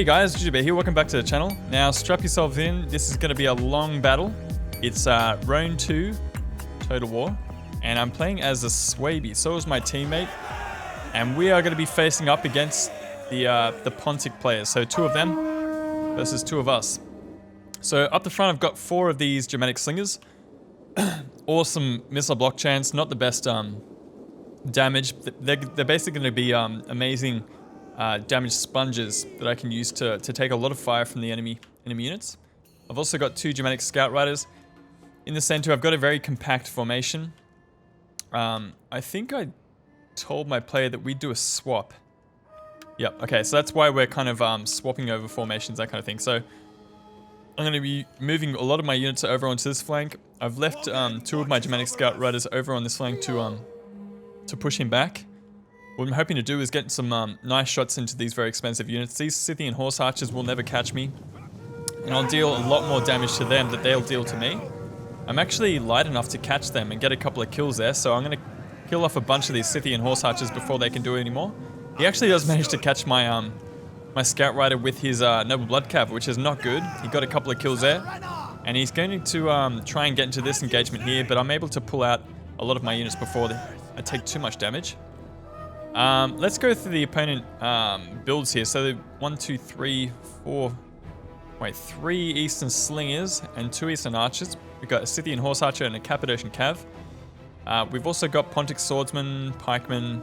Hey guys, Jujubear here, welcome back to the channel. Now strap yourselves in, this is going to be a long battle. It's Round 2 Total War, and I'm playing as a SUEBI, so is my teammate. And we are going to be facing up against the Pontic players, so 2 of them versus 2 of us. So up the front I've got 4 of these Germanic slingers. Awesome missile block chance, not the best damage. They're basically going to be amazing damage sponges that I can use to take a lot of fire from the enemy units. I've also got 2 Germanic scout riders. In the center I've got a very compact formation. I think I told my player that we'd do a swap. Yep, okay, so that's why we're kind of swapping over formations, that kind of thing. So I'm going to be moving a lot of my units over onto this flank. I've left 2 of my Germanic scout riders over on this flank to push him back. What I'm hoping to do is get some nice shots into these very expensive units. These Scythian horse archers will never catch me, and I'll deal a lot more damage to them that they'll deal to me. I'm actually light enough to catch them and get a couple of kills there, so I'm going to kill off a bunch of these Scythian horse archers before they can do it anymore. He actually does manage to catch my my scout rider with his noble blood cav, which is not good. He got a couple of kills there, and he's going to try and get into this engagement here, but I'm able to pull out a lot of my units before I take too much damage. Let's go through the opponent builds here. So 1, 2, 3, 4. Wait, 3 Eastern Slingers and 2 Eastern Archers. We've got a Scythian Horse Archer and a Cappadocian Cav. We've also got Pontic Swordsman, Pikeman.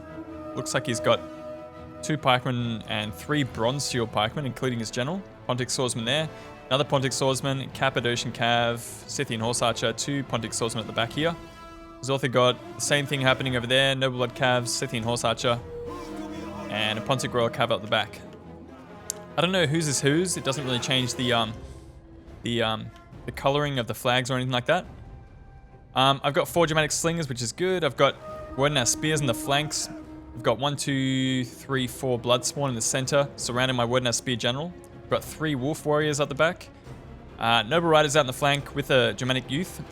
Looks like he's got 2 Pikemen and 3 Bronze Shield Pikemen, including his General. Pontic Swordsman there. Another Pontic Swordsman, Cappadocian Cav, Scythian Horse Archer, 2 Pontic Swordsman at the back here. He's also got the same thing happening over there, Noble Blood Cav, Scythian Horse Archer, and a Pontic Royal Cav up the back. I don't know whose is whose. It doesn't really change the coloring of the flags or anything like that. I've got 4 Germanic Slingers, which is good. I've got Warden Spears in the flanks. I've got 1, 2, 3, 4 Bloodsworn in the center, surrounding my Warden Spear General. I've got 3 Wolf Warriors up the back. Noble Riders out in the flank with a Germanic Youth.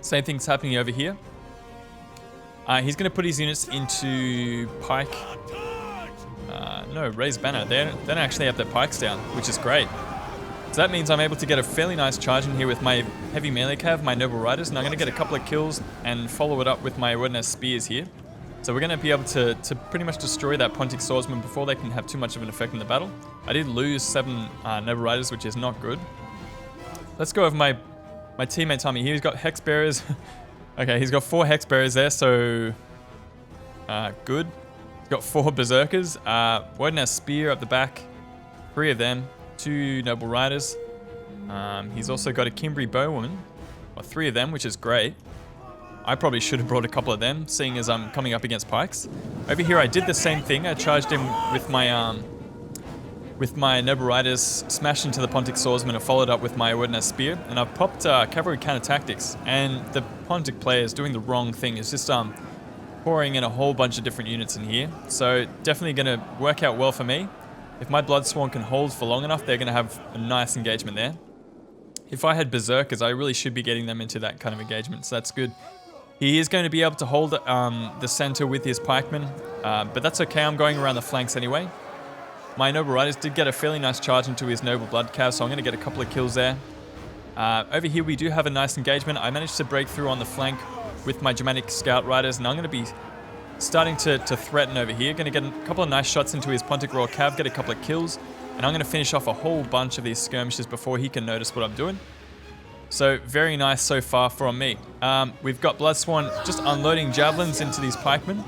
Same thing's happening over here. He's going to put his units into Pike. No, Raised Banner. They don't actually have their pikes down, which is great. So that means I'm able to get a fairly nice charge in here with my heavy melee cav, my Noble Riders, and I'm going to get a couple of kills and follow it up with my Warden Spears here. So we're going to be able to pretty much destroy that Pontic Swordsman before they can have too much of an effect in the battle. I did lose 7 Noble Riders, which is not good. Let's go over my teammate's army here. He's got Hex Bearers. Okay, he's got 4 Hex Bearers there, so good. He's got 4 Berserkers. Warden Spear up the back. 3 of them. 2 Noble Riders. He's also got a Kimbri Bowwoman. Or 3 of them, which is great. I probably should have brought a couple of them, seeing as I'm coming up against pikes. Over here, I did the same thing. I charged him with my Noble Riders, smashed into the Pontic Swordsman and followed up with my Warden Spear. And I've popped Cavalry Counter Tactics. And the Pontic player is doing the wrong thing. It's just pouring in a whole bunch of different units in here. So definitely going to work out well for me. If my Bloodsworn can hold for long enough, they're going to have a nice engagement there. If I had Berserkers, I really should be getting them into that kind of engagement, so that's good. He is going to be able to hold the center with his pikemen, but that's okay. I'm going around the flanks anyway. My Noble Riders did get a fairly nice charge into his Noble Blood Cav, so I'm going to get a couple of kills there. Over here, we do have a nice engagement. I managed to break through on the flank with my Germanic Scout Riders, and I'm going to be starting to threaten over here. Going to get a couple of nice shots into his Pontic Royal Cav, get a couple of kills, and I'm going to finish off a whole bunch of these skirmishes before he can notice what I'm doing. So very nice so far from me. We've got Bloodsworn just unloading javelins into these pikemen.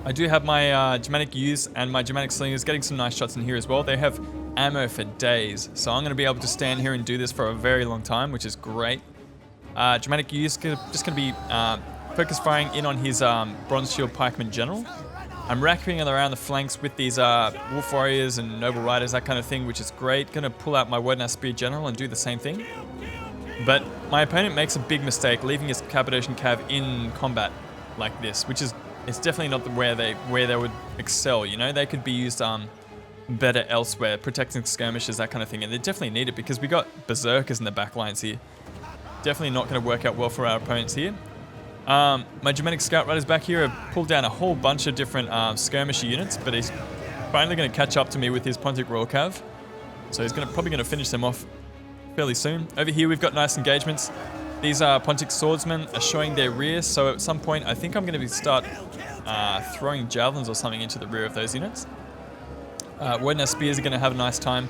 I do have my Germanic Youths and my Germanic Slingers getting some nice shots in here as well. They have ammo for days, so I'm going to be able to stand here and do this for a very long time, which is great. Germanic Youths just going to be focus firing in on his Bronze Shield Pikeman General. I'm racking around the flanks with these Wolf Warriors and Noble Riders, that kind of thing, which is great. Going to pull out my Warden Spear General and do the same thing. But my opponent makes a big mistake, leaving his Cappadocian Cav in combat like this, which is it's definitely not where they would excel. You know, they could be used better elsewhere, protecting skirmishes, that kind of thing, and they definitely need it because we got Berserkers in the back lines here. Definitely not going to work out well for our opponents here. My Germanic Scout Riders back here have pulled down a whole bunch of different skirmisher units, but finally going to catch up to me with his Pontic Royal Cav. So he's probably going to finish them off fairly soon. Over here we've got nice engagements. These Pontic swordsmen are showing their rear, so at some point I think I'm going to start throwing javelins or something into the rear of those units. Wooden spears are going to have a nice time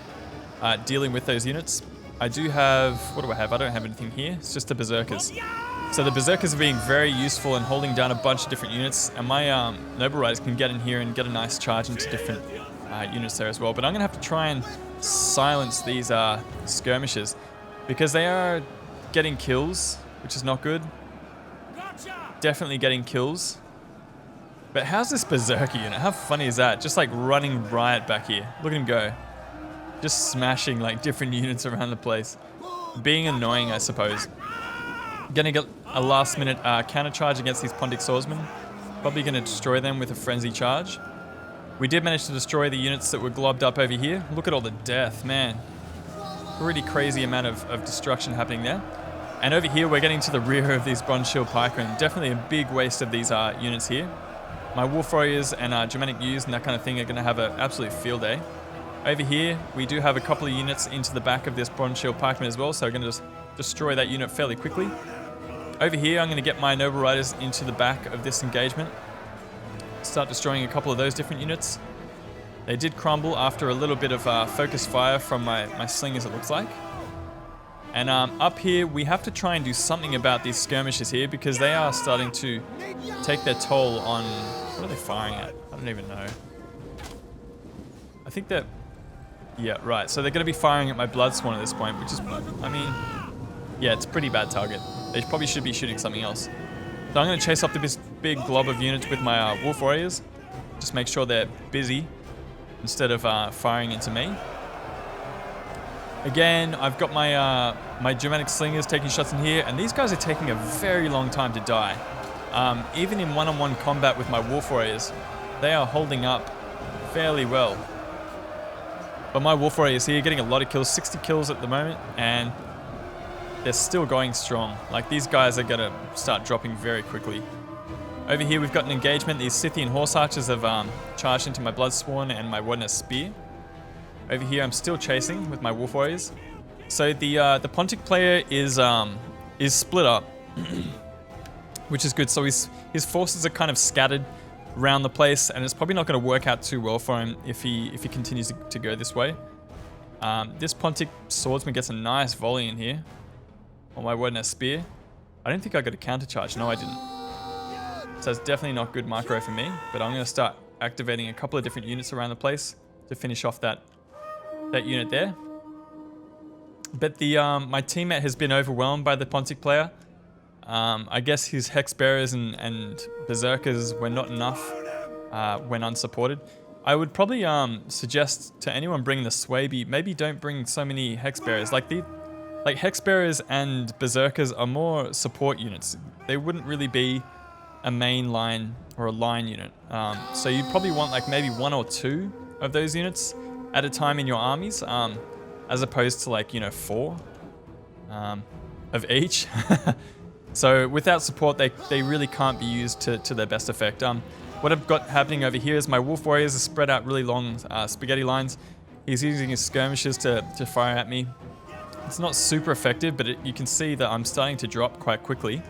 dealing with those units. I do have, what do I have? I don't have anything here. It's just the berserkers. So the berserkers are being very useful in holding down a bunch of different units, and my noble riders can get in here and get a nice charge into different units there as well. But I'm going to have to try and silence these skirmishers because they are getting kills, which is not good. Definitely getting kills. But how's this berserker unit? How funny is that? Just like running riot back here. Look at him go. Just smashing like different units around the place. Being annoying, I suppose. Gonna get a last minute counter charge against these Pontic swordsmen. Probably gonna destroy them with a frenzy charge. We did manage to destroy the units that were globbed up over here. Look at all the death, man. Pretty crazy amount of destruction happening there. And over here, we're getting to the rear of these bronze shield pikemen. Definitely a big waste of these units here. My wolf warriors and Germanic youths and that kind of thing are going to have an absolute field day. Over here, we do have a couple of units into the back of this bronze shield pikeman as well, so we're going to just destroy that unit fairly quickly. Over here, I'm going to get my noble riders into the back of this engagement. Start destroying a couple of those different units. They did crumble after a little bit of focus fire from my slingers, it looks like. And up here, we have to try and do something about these skirmishes here because they are starting to take their toll on... What are they firing at? I don't even know. I think that... Yeah, right. So they're going to be firing at my blood swan at this point, which is... I mean... Yeah, it's a pretty bad target. They probably should be shooting something else. So I'm going to chase up this big glob of units with my wolf warriors. Just make sure they're busy instead of firing into me. Again, I've got my my Germanic slingers taking shots in here, and these guys are taking a very long time to die. Even in one-on-one combat with my wolf warriors, they are holding up fairly well. But my wolf warriors here getting a lot of kills, 60 kills at the moment, and they're still going strong. Like, these guys are gonna start dropping very quickly. Over here, we've got an engagement. These Scythian horse archers have charged into my blood swan and my Wodner spear. Over here, I'm still chasing with my wolf warriors. So the Pontic player is split up, which is good. So his forces are kind of scattered around the place, and it's probably not going to work out too well for him if he continues to go this way. This Pontic swordsman gets a nice volley in here on my Wodner spear. I don't think I got a counter charge. No, I didn't. So it's definitely not good macro for me. But I'm going to start activating a couple of different units around the place to finish off that unit there. But my teammate has been overwhelmed by the Pontic player. I guess his hex bearers and berserkers were not enough when unsupported. I would probably suggest to anyone bringing the SUEBI, maybe don't bring so many hex bearers. Like hex bearers and berserkers are more support units. They wouldn't really be a main line or a line unit. So you'd probably want like maybe 1 or 2 of those units at a time in your armies, as opposed to like, 4 of each. So without support, they really can't be used to their best effect. What I've got happening over here is my wolf warriors are spread out really long spaghetti lines. He's using his skirmishes to fire at me. It's not super effective, but you can see that I'm starting to drop quite quickly.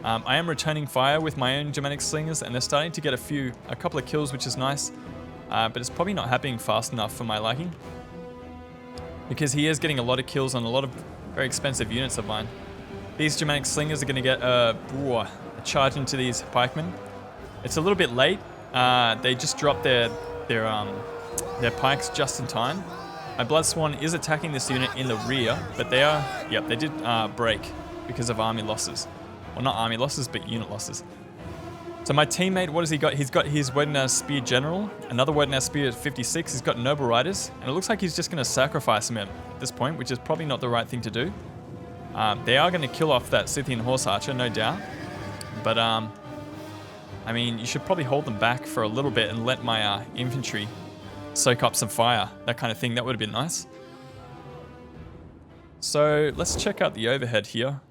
I am returning fire with my own Germanic slingers, and they're starting to get a couple of kills, which is nice. But it's probably not happening fast enough for my liking, because he is getting a lot of kills on a lot of very expensive units of mine. These Germanic slingers are going to get a charge into these pikemen. It's a little bit late. They just dropped their pikes just in time. My blood swan is attacking this unit in the rear, but they did break because of army losses. Well, not army losses, but unit losses. So my teammate, what has he got? He's got his Wodner Spear General, another Wodner Spear at 56. He's got Noble Riders, and it looks like he's just going to sacrifice him at this point, which is probably not the right thing to do. They are going to kill off that Scythian Horse Archer, no doubt. But, I mean, you should probably hold them back for a little bit and let my infantry soak up some fire, that kind of thing. That would have been nice. So let's check out the overhead here.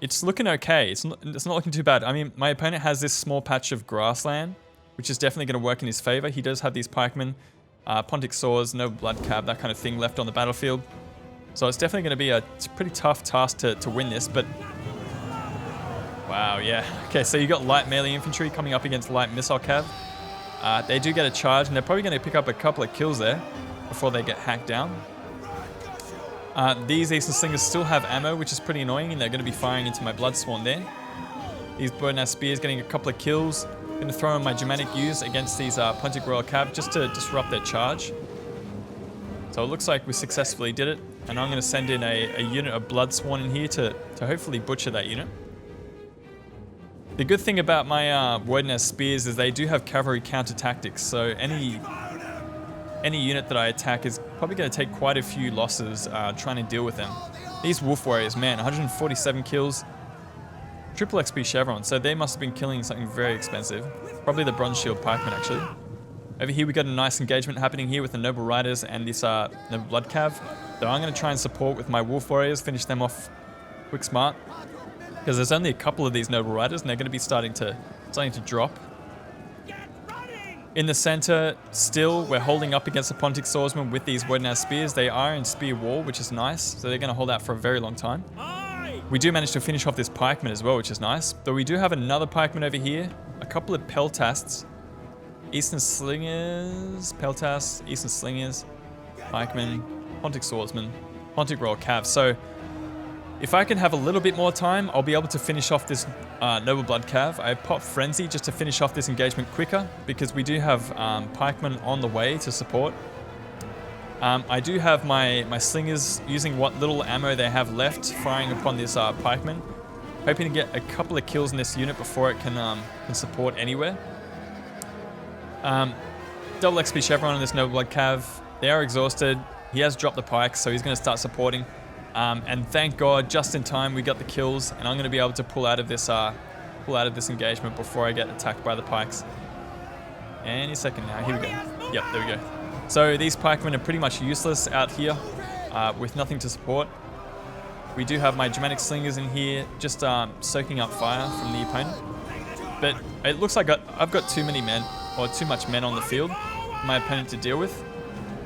It's looking okay. It's not looking too bad. I mean, my opponent has this small patch of grassland which is definitely going to work in his favor. He does have these pikemen, Pontic swords, no blood cab, that kind of thing left on the battlefield. So it's definitely going to be a pretty tough task to win this, but... Wow, yeah. Okay, so you got light melee infantry coming up against light missile cav. They do get a charge, and they're probably going to pick up a couple of kills there before they get hacked down. These Eastern Slingers still have ammo, which is pretty annoying, and they're going to be firing into my Blood Sworn there. These Bird and Ass Spears getting a couple of kills. Going to throw in my Germanic Use against these Pontic Royal Cav just to disrupt their charge. So it looks like we successfully did it, and I'm going to send in a unit of Blood Sworn in here to hopefully butcher that unit. The good thing about my Bird and Ass Spears is they do have cavalry counter tactics, so any unit that I attack is probably going to take quite a few losses trying to deal with them. These Wolf Warriors, man, 147 kills, triple XP Chevron, so they must have been killing something very expensive. Probably the Bronze Shield Pikemen, actually. Over here we got a nice engagement happening here with the Noble Riders and this Noble Blood Cav. So I'm going to try and support with my Wolf Warriors, finish them off quick smart. Because there's only a couple of these Noble Riders and they're going to be starting to drop. In the center, still, we're holding up against the Pontic Swordsmen with these Bird and Ass Spears. They are in Spear Wall, which is nice, so they're going to hold out for a very long time. We do manage to finish off this Pikeman as well, which is nice. Though we do have another Pikeman over here, a couple of Peltasts, Eastern Slingers, Peltasts, Eastern Slingers, Pikemen, Pontic Swordsmen, Pontic Royal Cav. So if I can have a little bit more time, I'll be able to finish off this Noble Blood Cav. I pop Frenzy just to finish off this engagement quicker because we do have Pikemen on the way to support. I do have my Slingers using what little ammo they have left, firing upon this Pikeman. Hoping to get a couple of kills in this unit before it can support anywhere. Double XP Chevron on this Noble Blood Cav. They are exhausted. He has dropped the pikes, so he's going to start supporting. And thank God, just in time, we got the kills, and I'm going to be able to pull out of this engagement before I get attacked by the pikes. Any second now. Here we go. Yep, there we go. So these pikemen are pretty much useless out here with nothing to support. We do have my Germanic Slingers in here, just soaking up fire from the opponent. But it looks like I've got too many men, or too much men on the field for my opponent to deal with.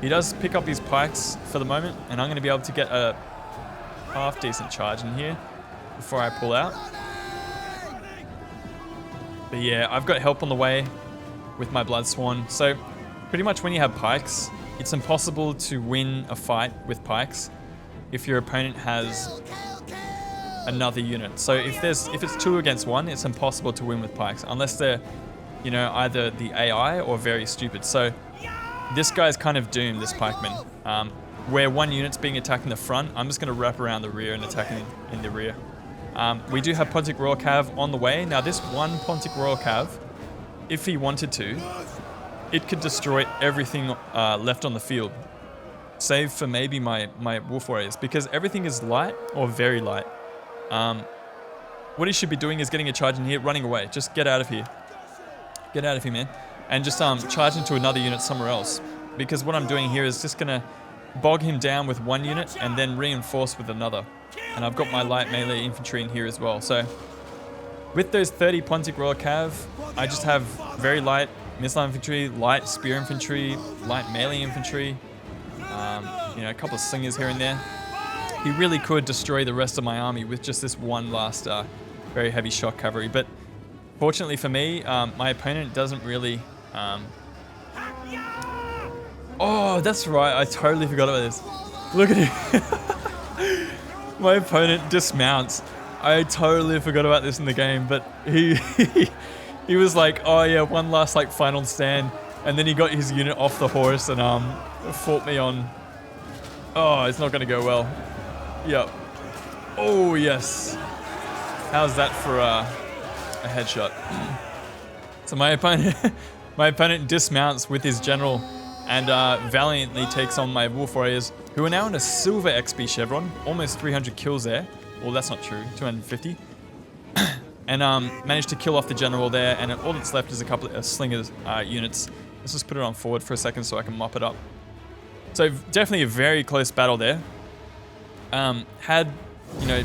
He does pick up his pikes for the moment, and I'm going to be able to get a half decent charge in here before I pull out. But yeah, I've got help on the way with my Blood Sworn. So pretty much when you have pikes, it's impossible to win a fight with pikes if your opponent has another unit. So if it's 2 against 1, it's impossible to win with pikes unless they're, you know, either the AI or very stupid. So this guy's kind of doomed, this pikeman. Where one unit's being attacked in the front, I'm just going to wrap around the rear and attack in the rear. We do have Pontic Royal Cav on the way. Now this one Pontic Royal Cav, if he wanted to, it could destroy everything left on the field, save for maybe my Wolf Warriors, because everything is light or very light. What he should be doing is getting a charge in here, running away. Just get out of here. Get out of here, man. And just charge into another unit somewhere else. Because what I'm doing here is just going to bog him down with one unit and then reinforce with another. And I've got my light melee infantry in here as well. So with those 30 Pontic Royal Cav, I just have very light missile infantry, light spear infantry, light melee infantry, you know, a couple of slingers here and there. He really could destroy the rest of my army with just this one last very heavy shock cavalry. But fortunately for me, my opponent doesn't really... Oh, that's right. I totally forgot about this. Look at him. My opponent dismounts. I totally forgot about this in the game, but he was like, oh yeah, one last like final stand, and then he got his unit off the horse and fought me on. Oh, it's not going to go well. Yep. Oh yes. How's that for a headshot? So my opponent dismounts with his general and valiantly takes on my Wolf Warriors, who are now in a silver XP Chevron, almost 300 kills there. Well, that's not true, 250. And managed to kill off the general there, and all that's left is a couple of slingers units. Let's just put it on forward for a second so I can mop it up. So definitely a very close battle there. Had, you know,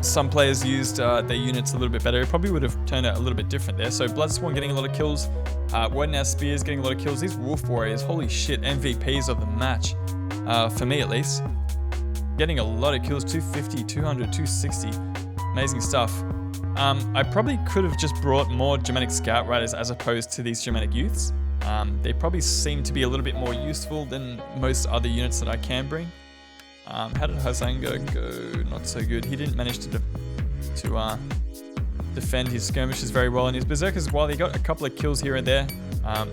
some players used their units a little bit better, it probably would have turned out a little bit different there. So Bloodsworn getting a lot of kills, Warden Spears getting a lot of kills. These Wolf Warriors, holy shit, MVPs of the match, for me at least. Getting a lot of kills, 250, 200, 260, amazing stuff. I probably could have just brought more Germanic Scout Riders as opposed to these Germanic Youths. They probably seem to be a little bit more useful than most other units that I can bring. How did Hazanga go? Not so good. He didn't manage to defend his skirmishes very well, and his Berserkers, while they got a couple of kills here and there,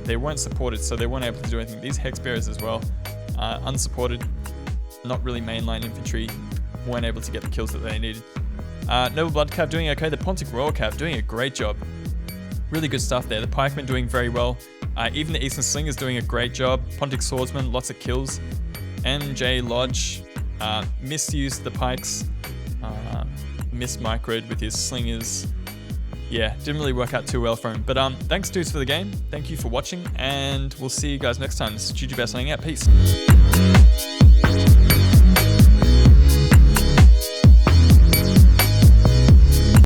they weren't supported, so they weren't able to do anything. These Hex Bearers as well, unsupported, not really mainline infantry, weren't able to get the kills that they needed. Noble Blood Cav doing okay. The Pontic Royal Cav doing a great job. Really good stuff there. The Pikemen doing very well. Even the Eastern Slingers doing a great job. Pontic Swordsman, lots of kills. MJ Lodge misused the pikes. Mismicroed with his slingers. Yeah, didn't really work out too well for him. But thanks dudes for the game. Thank you for watching, and we'll see you guys next time. This is Jujubear signing out. Peace.